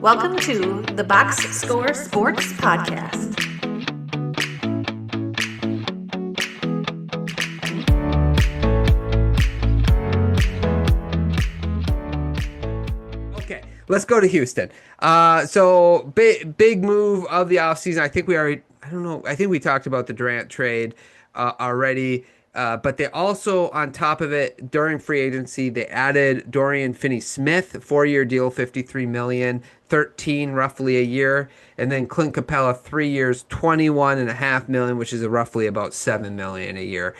Welcome to the Box Score Sports Podcast. Okay, let's go to Houston. So big move of the offseason. I don't know, I think we talked about the Durant trade already. But they also, on top of it, during free agency, they added Dorian Finney-Smith, 4-year deal, 53 million, 13 roughly a year, and then Clint Capela, 3 years, 21.5 million, which is roughly about 7 million a year.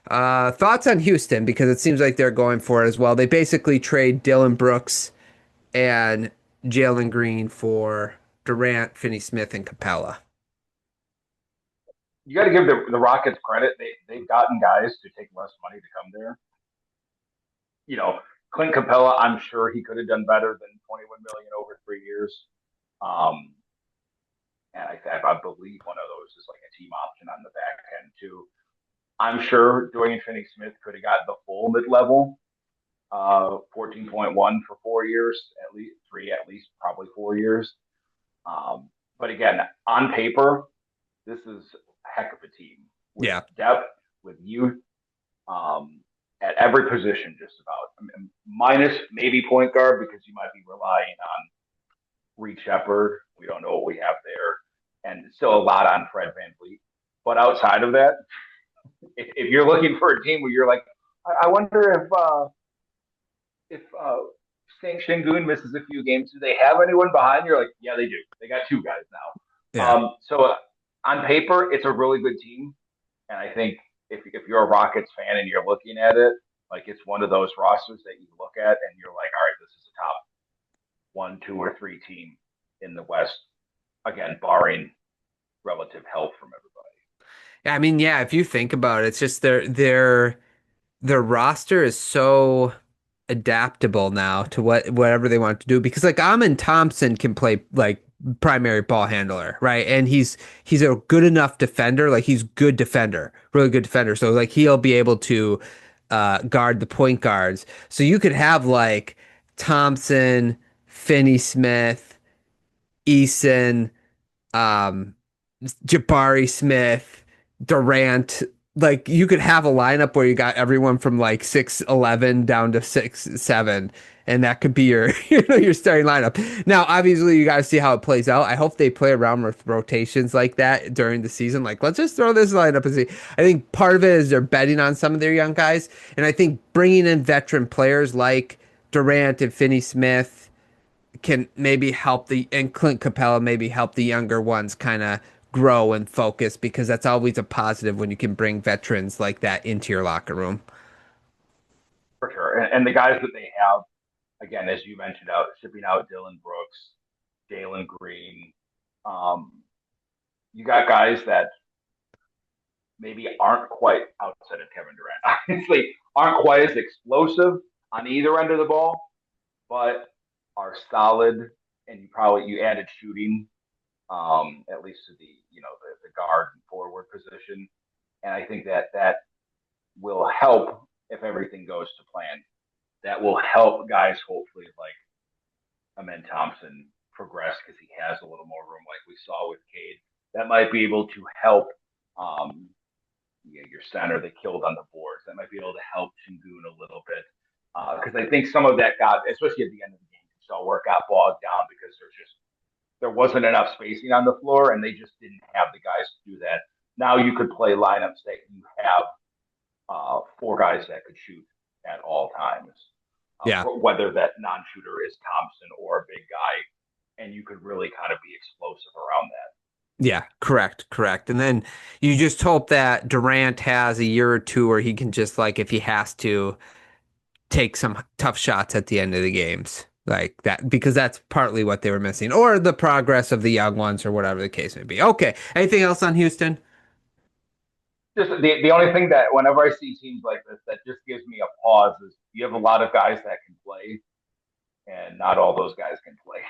Thoughts on Houston, because it seems like they're going for it as well. They basically trade Dylan Brooks and Jalen Green for Durant, Finney-Smith, and Capela. You got to give the Rockets credit. They've gotten guys to take less money to come there. You know, Clint Capella, I'm sure he could have done better than 21 million over 3 years. Um, and I believe one of those is like a team option on the back end too. I'm sure Dorian Finney-Smith could have got the full mid-level, 14.1 for 4 years, at least three, at least probably 4 years. But again, on paper, this is a heck of a team with depth, with youth, at every position, just about. I mean, minus maybe point guard because you might be relying on Reed Shepard. We don't know what we have there, and still a lot on Fred VanVleet. But outside of that, if you're looking for a team where you're like, I wonder if St. Shingun misses a few games, do they have anyone behind? You're like, yeah, they do. They got two guys now. Yeah. So on paper, it's a really good team, and I think if you're a Rockets fan and you're looking at it, like it's one of those rosters that you look at and you're like, all right, this is a top 1, 2, or 3 team in the West. Again, barring relative health from everybody. I mean, yeah, if you think about it, it's just their roster is so adaptable now to whatever they want to do because like Amin Thompson can play like primary ball handler, right? And he's a good enough defender, like he's good defender, really good defender. So like he'll be able to guard the point guards. So you could have like Thompson, Finney-Smith, Eason, um, Jabari Smith, Durant. Like you could have a lineup where you got everyone from like 6'11" down to 6'7", and that could be your your starting lineup. Now, obviously, you got to see how it plays out. I hope they play around with rotations like that during the season. Like, let's just throw this lineup and see. I think part of it is they're betting on some of their young guys, and I think bringing in veteran players like Durant and Finney-Smith can maybe help and Clint Capella maybe help the younger ones kind of grow and focus because that's always a positive when you can bring veterans like that into your locker room. For sure. And the guys that they have, again, as you mentioned, shipping out Dylan Brooks, Jalen Green. You got guys that maybe aren't quite outside of Kevin Durant, obviously aren't quite as explosive on either end of the ball, but are solid. And you added shooting, at least to the guard and forward position. And I think that will help if everything goes to plan. That will help guys hopefully like Amen Thompson progress because he has a little more room, like we saw with Cade. That might be able to help your center that killed on the boards. That might be able to help Shingun a little bit because I think some of that got, especially at the end of the game, you saw where it got bogged down because there wasn't enough spacing on the floor and they just didn't have the guys to do that. Now you could play lineups that you have 4 guys that could shoot at all times. Yeah. Whether that non-shooter is Thompson or a big guy, and you could really kind of be explosive around that. Yeah, correct. And then you just hope that Durant has a year or two where he can just like, if he has to, take some tough shots at the end of the games like that, because that's partly what they were missing, or the progress of the young ones, or whatever the case may be. Okay. Anything else on Houston? Just the only thing that whenever I see teams like this, that just gives me a pause is you have a lot of guys that can play, and not all those guys can play.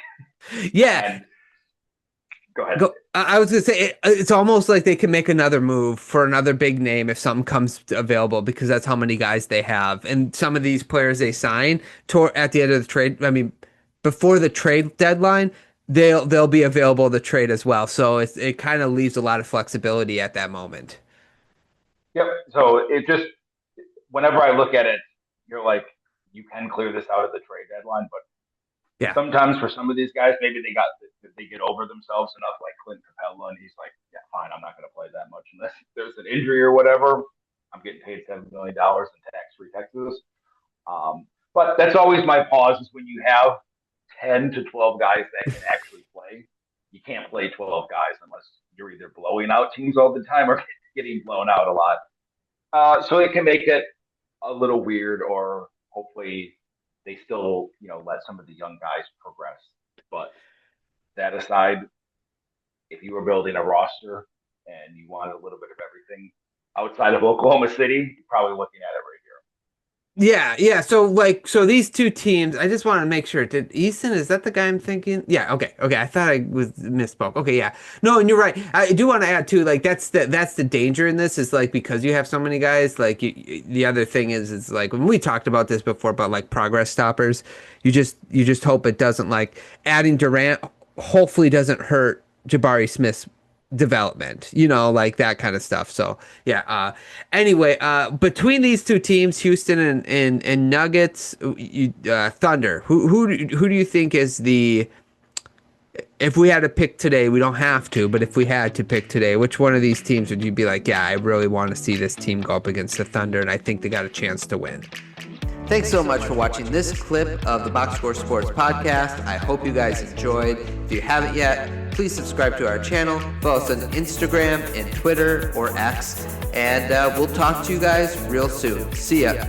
Yeah. And go ahead. I was gonna say it's almost like they can make another move for another big name if something comes available because that's how many guys they have, and some of these players they sign at the end of the trade. I mean, before the trade deadline, they'll be available to trade as well. So it kind of leaves a lot of flexibility at that moment. Yep. So it just, whenever I look at it, you're like, you can clear this out at the trade deadline, but Yeah. sometimes for some of these guys, maybe they get over themselves enough, like Clint Capela, and he's like, yeah, fine, I'm not going to play that much unless there's an injury or whatever. I'm getting paid $7 million in tax-free Texas. But that's always my pause is when you have 10 to 12 guys that can actually play. You can't play 12 guys unless you're either blowing out teams all the time or getting blown out a lot. So it can make it a little weird, or hopefully they still, let some of the young guys progress. But that aside, if you were building a roster and you wanted a little bit of everything outside of Oklahoma City, you're probably looking at it right here. Yeah. So these two teams, I just want to make sure. Did Easton, is that the guy I'm thinking? Yeah, okay. I thought I was misspoke. Okay, yeah. No, and you're right. I do want to add too, like that's the danger in this is like because you have so many guys, like the other thing is like when we talked about this before about like progress stoppers, you just hope it doesn't like adding Durant hopefully doesn't hurt Jabari Smith's development, like that kind of stuff. So yeah. Anyway, between these two teams, Houston and Nuggets, Thunder. Who do you think is the? If we had to pick today, we don't have to, but if we had to pick today, which one of these teams would you be like, yeah, I really want to see this team go up against the Thunder, and I think they got a chance to win? Thanks so much for watching this clip of the Box Score Sports podcast. I hope you guys enjoyed. If you haven't yet, please subscribe to our channel. Follow us on Instagram and Twitter or X. And we'll talk to you guys real soon. See ya.